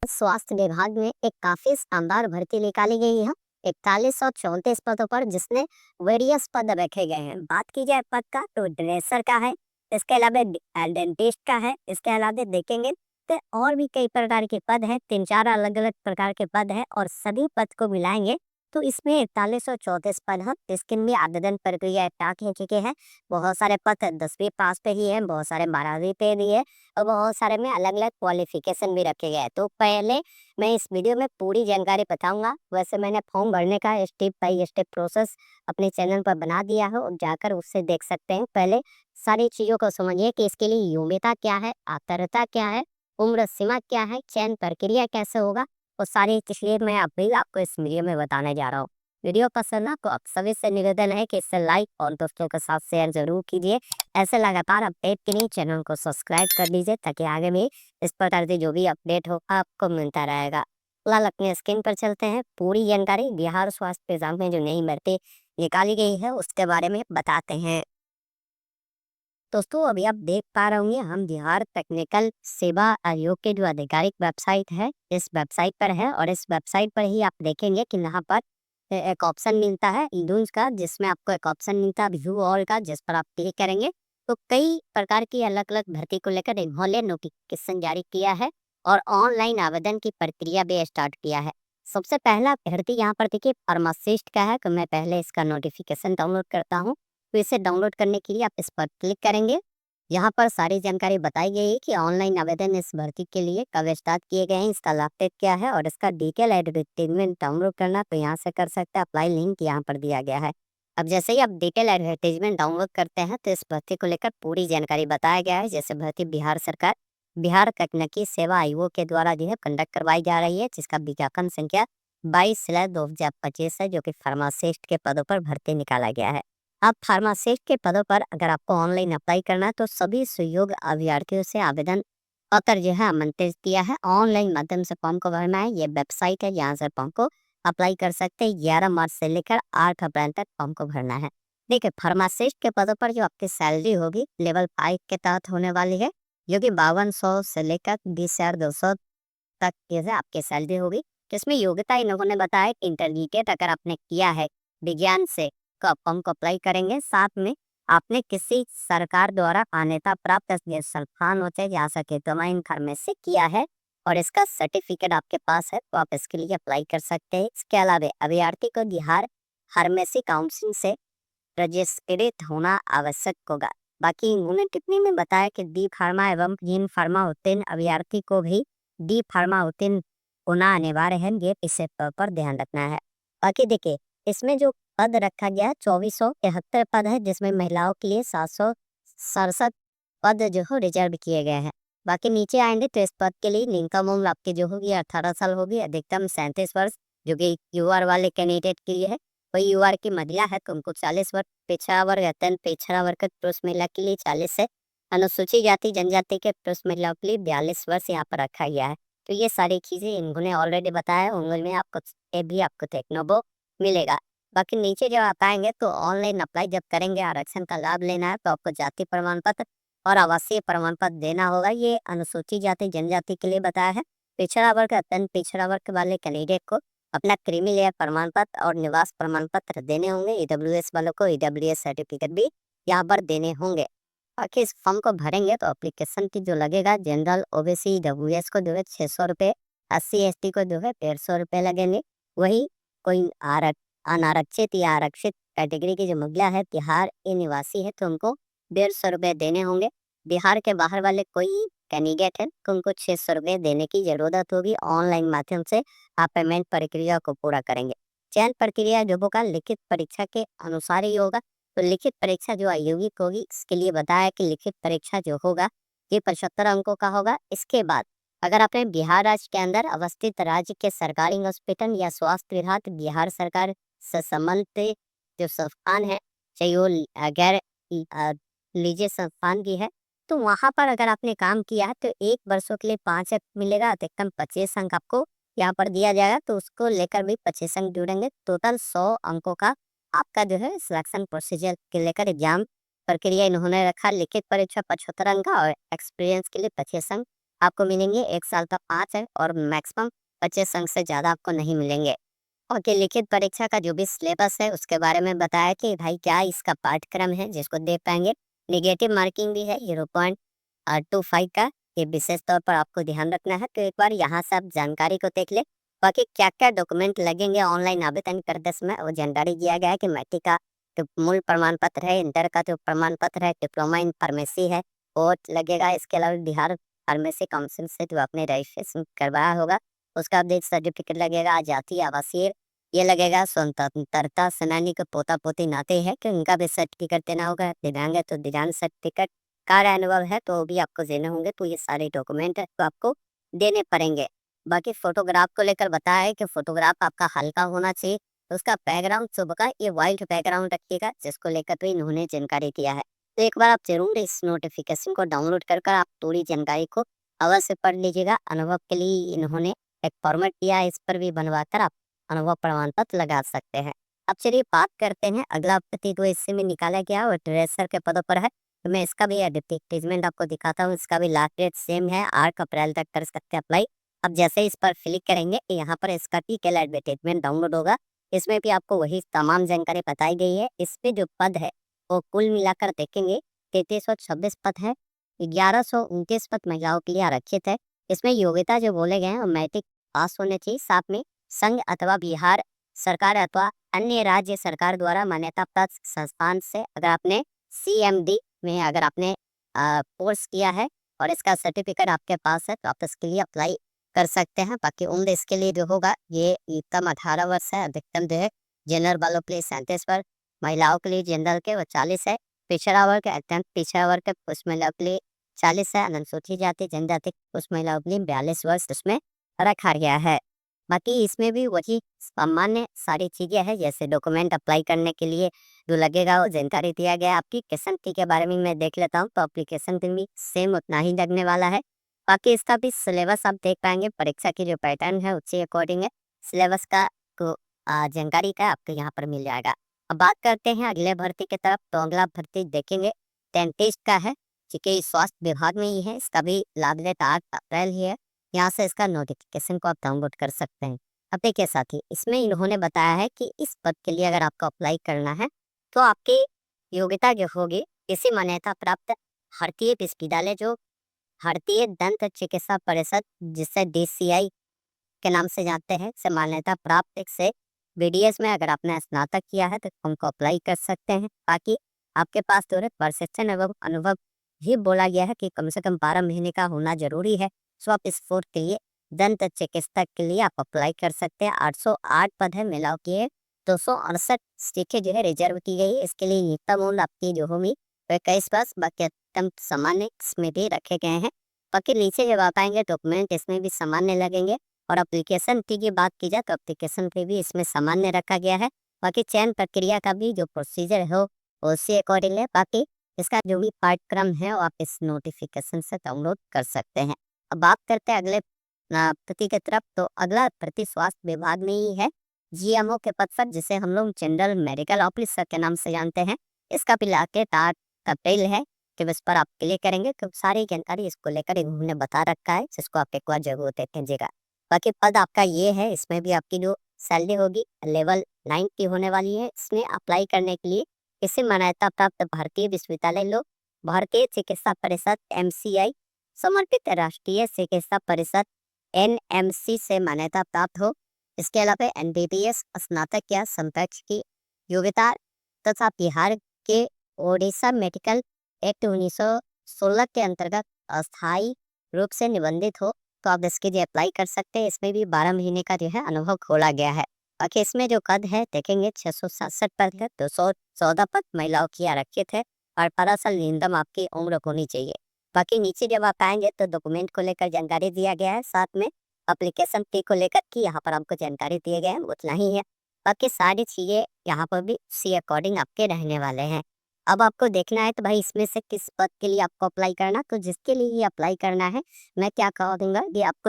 स्वास्थ्य विभाग में एक काफी शानदार भर्ती निकाली गई है 4134 पदों पर, जिसमें वेरियस पद रखे गए हैं। बात की जाए पद का तो ड्रेसर का है, इसके अलावा डेंटिस्ट का है, इसके अलावा देखेंगे तो और भी कई प्रकार के पद हैं। 3-4 अलग अलग प्रकार के पद हैं और सभी पद को मिलाएंगे तो इसमें 4134 पद हैं। इसके लिए आवेदन प्रक्रिया स्टार्ट हो चुके हैं। बहुत सारे पद 10वीं पास पे ही है, बहुत सारे 12वीं पे भी है और बहुत सारे में अलग अलग क्वालिफिकेशन भी रखे गए हैं। तो पहले मैं इस वीडियो में पूरी जानकारी बताऊंगा। वैसे मैंने फॉर्म भरने का स्टेप बाय स्टेप प्रोसेस अपने चैनल पर बना दिया है और जाकर उससे देख सकते हैं। पहले सारी चीज़ों को समझिए कि इसके लिए योग्यता क्या है, पात्रता क्या है, उम्र सीमा क्या है, चयन प्रक्रिया कैसे होगा, वो सारी चीज़ें मैं अभी आपको इस वीडियो में बताने जा रहा हूँ। वीडियो पसंद है तो आप सभी से निवेदन है कि इसे लाइक और दोस्तों के साथ शेयर जरूर कीजिए। ऐसे लगातार अपडेट के लिए चैनल को सब्सक्राइब कर लीजिए ताकि आगे भी इस प्रकार से जो भी अपडेट हो आपको मिलता रहेगा। फिलहाल अपने स्क्रीन पर चलते हैं। पूरी जानकारी बिहार स्वास्थ्य विभाग में जो नई भर्ती निकाली गई है उसके बारे में बताते हैं। दोस्तों अभी आप देख पा रहे होंगे हम बिहार टेक्निकल सेवा आयोग के जो आधिकारिक वेबसाइट है इस वेबसाइट पर है और इस वेबसाइट पर ही आप देखेंगे कि यहाँ पर एक ऑप्शन मिलता है ईडून्स का, जिसमें आपको एक ऑप्शन मिलता है व्यू ऑल का, जिस पर आप क्लिक करेंगे तो कई प्रकार की अलग अलग भर्ती को लेकर इन्होंने नोटिफिकेशन जारी किया है और ऑनलाइन आवेदन की प्रक्रिया भी स्टार्ट किया है। सबसे पहला भर्ती यहाँ पर देखिए फार्मासिस्ट का है, तो मैं पहले इसका नोटिफिकेशन डाउनलोड करता हूँ। तो इसे डाउनलोड करने के लिए आप इस पर क्लिक करेंगे। यहाँ पर सारी जानकारी बताई गई है कि ऑनलाइन आवेदन इस भर्ती के लिए कब स्टार्ट किए गए हैं, इसका लाभ डेट क्या है और इसका डिटेल एडवर्टीजमेंट डाउनलोड करना तो यहाँ से कर सकते हैं। अप्लाई लिंक यहाँ पर दिया गया है। अब जैसे ही आप डिटेल एडवर्टीजमेंट डाउनलोड करते हैं तो इस भर्ती को लेकर पूरी जानकारी बताया गया है। जैसे भर्ती बिहार सरकार बिहार तकनीकी सेवा आयोग के द्वारा जो है कंडक्ट करवाई जा रही है, जिसका विज्ञापन संख्या 22/2025 है, जो कि फार्मासिस्ट के पदों पर भर्ती निकाला गया है। अब फार्मासिस्ट के पदों पर अगर आपको ऑनलाइन अप्लाई करना है तो सभी सुयोग्य अभ्यर्थियों से आवेदन पत्र जो है आमंत्रित किया है। ऑनलाइन माध्यम से फॉर्म को भरना है। ये वेबसाइट है, यहाँ से फॉर्म को अप्लाई कर सकते हैं। 11 मार्च से लेकर 8 अप्रैल तक फॉर्म को भरना है। देखिए फार्मासिस्ट के पदों पर जो आपकी सैलरी होगी लेवल 5 के तहत होने वाली है, जो कि 5200 से लेकर 20,200 तक जैसे आपकी सैलरी होगी। जिसमें योग्यता इन्होंने बताया कि इंटरमीडिएट अगर आपने किया है विज्ञान से तो आप फॉर्म को अप्लाई करेंगे। साथ में आपने किसी सरकार द्वारा मान्यता प्राप्त संस्थान हो चाहे जहाँ से डिप्लोमा फार्मेसी किया है और इसका सर्टिफिकेट आपके पास है तो आप इसके लिए अप्लाई कर सकते हैं। इसके अलावा अभ्यर्थी को बिहार फार्मेसी काउंसिल से रजिस्ट्रेट होना आवश्यक होगा। बाकी उन्होंने टिप्पणी में बताया कि डी फार्मा एवं जिन फार्मा उत्तीर्ण अभ्यर्थी को भी डी फार्मा उत्तीर्ण होना अनिवार्य है, ये इसे पर ध्यान रखना है। बाकी देखिए इसमें जो पद रखा गया है 2473 पद है, जिसमें महिलाओं के लिए 767 पद जो है रिजर्व किए गए हैं। बाकी नीचे आएंगे तो इस पद के लिए न्यूनतम उम्र आपकी जो होगी 18 साल होगी, अधिकतम 37 वर्ष, जो कि यूआर वाले कैंडिडेट के लिए है। वही यूआर की महिला है तो उनको 40 वर्ष, पिछड़ा वर्ग अत्यंत पिछड़ा वर्ग के पुरुष महिला के लिए 40 है, अनुसूचित जाति जनजाति के पुरुष महिलाओं के लिए 42 वर्ष यहाँ पर रखा गया है। तो ये सारी चीज़ें इन्होंने ऑलरेडी बताया, उनमें आपको ये भी आपको देखने को मिलेगा। बाकी नीचे जब आप आएंगे तो ऑनलाइन अप्लाई जब करेंगे, आरक्षण का लाभ लेना है तो आपको जाति प्रमाण पत्र और आवासीय प्रमाण पत्र देना होगा। ये अनुसूचित जाति जनजाति के लिए बताया है। पिछड़ा वर्ग अत्यंत पिछड़ा वर्ग वाले कैंडिडेट को अपना क्रीमी लेयर प्रमाण पत्र और निवास प्रमाण पत्र देने होंगे। ईडब्ल्यूएस वालों को ईडब्ल्यूएस सर्टिफिकेट भी यहाँ पर देने होंगे। बाकी इस फॉर्म को भरेंगे तो एप्लीकेशन की जो लगेगा जनरल ओबीसी ईडब्ल्यूएस को जो है 600 रुपये, SC ST को जो है 150 रुपये लगेंगे। वही कोई अनारक्षित या आरक्षित कैटेगरी की जो महिला है बिहार के निवासी है तो उनको 150 रुपये देने होंगे। बिहार के बाहर वाले कोई कैंडिडेट है तो उनको 600 रुपये देने की जरूरत होगी। ऑनलाइन माध्यम से आप पेमेंट प्रक्रिया को पूरा करेंगे। चयन प्रक्रिया जो होगा लिखित परीक्षा के अनुसार ही होगा। तो लिखित परीक्षा जो आयोगिक होगी इसके लिए बताया कि लिखित परीक्षा जो होगा ये 75 अंकों का होगा। इसके बाद अगर आपने बिहार राज्य के अंदर अवस्थित राज्य के सरकारी हॉस्पिटल या स्वास्थ्य विभाग बिहार सरकार से संबंधित जो संस्थान है, चाहे वो गैर निजी संस्थान की है, तो वहाँ पर अगर आपने काम किया है तो 1 वर्षों के लिए 5 अंक मिलेगा। अधिकतम 25 अंक आपको यहाँ पर दिया जाएगा, तो उसको लेकर भी 25 अंक जुड़ेंगे। टोटल 100 अंकों का आपका जो है सिलेक्शन प्रोसीजर के लेकर एग्जाम प्रक्रिया इन्होंने रखा। लिखित परीक्षा 75 अंक का और एक्सपीरियंस के लिए 25 अंक आपको मिलेंगे 1 साल तक 5 है और मैक्सिमम 25 अंक से ज़्यादा आपको नहीं मिलेंगे। और कि लिखित परीक्षा का जो भी सिलेबस है उसके बारे में बताया कि भाई क्या इसका पाठ्यक्रम है जिसको दे पाएंगे। नेगेटिव मार्किंग भी है 0.25 का, ये विशेष तौर पर आपको ध्यान रखना है। तो एक बार यहाँ से आप जानकारी को देख ले। बाकी क्या क्या डॉक्यूमेंट लगेंगे ऑनलाइन आवेदन करते समय वो जानकारी दिया गया है कि मैट्रिक का जो मूल प्रमाण पत्र है, इंटर का जो प्रमाण पत्र है, डिप्लोमा इन फार्मेसी है वो लगेगा। इसके अलावा बिहार फार्मेसी काउंसिल से जो आपने रजिस्ट्रेशन करवाया होगा उसका अपडेट सर्टिफिकेट लगेगा। जाति आवासीय ये लगेगा। स्वतंत्रता सेनानी के पोता पोती नाते हैं कि उनका भी सर्टिफिकेट देना होगा। दिव्यांग है तो दिव्यांग सर्टिफिकेट, कार्य अनुभव है तो वो भी आपको देने होंगे। तो ये सारे डॉक्यूमेंट है तो आपको देने पड़ेंगे। बाकी फोटोग्राफ को लेकर बताया है कि फोटोग्राफ आपका हल्का होना चाहिए। तो उसका बैकग्राउंड सुबह का ये वाइट बैकग्राउंड रखिएगा, जिसको लेकर तो इन्होंने जानकारी दिया है। तो एक बार आप जरूर इस नोटिफिकेशन को डाउनलोड कर आप पूरी जानकारी को अवश्य पढ़ लीजिएगा। अनुभव के लिए इन्होंने एक फॉर्मेट दिया है, इस पर भी बनवाकर आप अनुभव प्रमाण पत्र लगा सकते हैं। अब चलिए बात करते हैं अगला भर्ती जो इससे में निकाला गया और ड्रेसर के पदों पर है। तो मैं इसका भी एडवर्टीजमेंट आपको दिखाता हूँ। इसका भी लास्ट डेट सेम है, 8 अप्रैल तक कर सकते हैं अप्लाई। अब जैसे इस पर क्लिक करेंगे यहाँ पर इसका डिटेल एडवर्टीजमेंट डाउनलोड होगा। इसमें भी आपको वही तमाम जानकारी बताई गई है। इस पे जो पद है वो कुल मिलाकर देखेंगे 3326 पद है। 1129 पद महिलाओं के लिए आरक्षित है। इसमें योग्यता जो बोले गए हैं वो मैट्रिक पास होने चाहिए। साथ में संघ अथवा बिहार सरकार अथवा अन्य राज्य सरकार द्वारा मान्यता प्राप्त संस्थान से अगर आपने CMD में अगर आपने कोर्स किया है और इसका सर्टिफिकेट आपके पास है तो आप इसके लिए अप्लाई कर सकते हैं। बाकी उम्र इसके लिए जो होगा ये न्यूनतम 18 वर्ष है। अधिकतम जो है जनरल वालों के लिए 37 वर्ष, महिलाओं के लिए जनरल के वो 40 है, पिछड़ा वर्ग अत्यंत पिछड़ा वर्ग के पुरुष महिलाओं के लिए 40 है, अनुसूचित जाति जनजाति पुरुष महिलाओं के लिए 42 वर्ष उसमें रखा गया है। बाकी इसमें भी वही सामान्य सारी चीज़ें हैं, जैसे डॉक्यूमेंट अप्लाई करने के लिए जो लगेगा वो जानकारी दिया गया है। एप्लीकेशन फ़ी के बारे में मैं देख लेता हूँ। तो एप्लीकेशन फ़ी भी सेम उतना ही लगने वाला है। बाकी इसका भी सिलेबस आप देख पाएंगे। परीक्षा की जो पैटर्न है उसके अकॉर्डिंग है सिलेबस का को जानकारी का आपको यहाँ पर मिल जाएगा। अब बात करते हैं अगले भर्ती की तरफ। तो अगला भर्ती देखेंगे डेंटिस्ट का है, क्योंकि स्वास्थ्य विभाग में ही है। इसका भी लास्ट डेट 8 अप्रैल ही है। यहाँ से इसका नोटिफिकेशन को आप डाउनलोड कर सकते हैं। अब देखिए साथी, इसमें इन्होंने बताया है कि इस पद के लिए अगर आपको अप्लाई करना है तो आपकी योग्यता जो होगी किसी मान्यता प्राप्त भारतीय विश्वविद्यालय जो भारतीय दंत चिकित्सा परिषद जिसे DCI के नाम से जानते हैं से मान्यता प्राप्त एक से BDS में अगर आपने स्नातक किया है तो हमको अप्लाई कर सकते हैं। बाकी आपके पास जो है प्रशिक्षण एवं अनुभव भी बोला गया है कि कम से कम 12 महीने का होना जरूरी है। सो आप इस फोर्थ के लिए दंत चिकित्सक के लिए आप अप्लाई कर सकते हैं। 808 पद है महिलाओं के, 268 सीटें जो है रिजर्व की गई है। इसके लिए न्यूनतम उम्र आपकी जो होगी वो 21 वर्ष, बाकी अत्यंत सामान्य इसमें भी रखे गए हैं। बाकी नीचे जब आप आएंगे डॉक्यूमेंट इसमें भी सामान्य लगेंगे। और एप्लीकेशन फी की बात की जाए तो एप्लीकेशन फी भी इसमें सामान्य रखा गया है। बाकी चयन प्रक्रिया का भी जो प्रोसीजर हो उसी अकॉर्डिंग है। बाकी इसका जो भी पाठ्यक्रम है वो आप इस नोटिफिकेशन से डाउनलोड कर सकते हैं। अब बात करते हैं अगले भर्ती की तरफ। तो अगला भर्ती स्वास्थ्य विभाग में ही है, GMO के पद पर, जिसे हम लोग जनरल मेडिकल ऑफिसर के नाम से जानते हैं। इसका भी लास्ट 8 अप्रैल है कि इस पर आप क्लिक करेंगे तो सारी जानकारी इसको लेकर इन्होंने बता रखा है, जिसको आप एक बार जरूर देख लीजिएगा। बाकी पद आपका ये है, इसमें भी आपकी जो सैलरी होगी लेवल 9 की होने वाली है। इसमें अप्लाई करने के लिए किसी मान्यता प्राप्त भारतीय विश्वविद्यालय लो, भारतीय चिकित्सा परिषद MCI, समर्पित राष्ट्रीय चिकित्सा परिषद NMC से मान्यता प्राप्त हो। इसके अलावा MBBS स्नातक या समकक्ष की योग्यता तथा बिहार के ओडिशा मेडिकल एक्ट 1916 के अंतर्गत अस्थायी रूप से निबंधित हो तो आप इसके लिए अप्लाई कर सकते हैं। इसमें भी 12 महीने का जो है अनुभव खोला गया है। बाकी इसमें जो पद है देखेंगे 667 पद है, 214 पद महिलाओं की आरक्षित है और 18 साल न्यूनतम आपकी उम्र होनी चाहिए। बाकी नीचे जब आप आएंगे तो डॉक्यूमेंट को लेकर जानकारी दिया गया है, साथ में एप्लीकेशन फी को लेकर कि यहाँ पर आपको जानकारी दिए गए हैं उतना ही है। बाकी सारी चीज़ें यहाँ पर भी उसी अकॉर्डिंग आपके रहने वाले हैं। अब आपको देखना है तो भाई इसमें से किस पद के लिए आपको अप्लाई करना, तो जिसके लिए ही अप्लाई करना है मैं क्या कह दूंगा कि आपको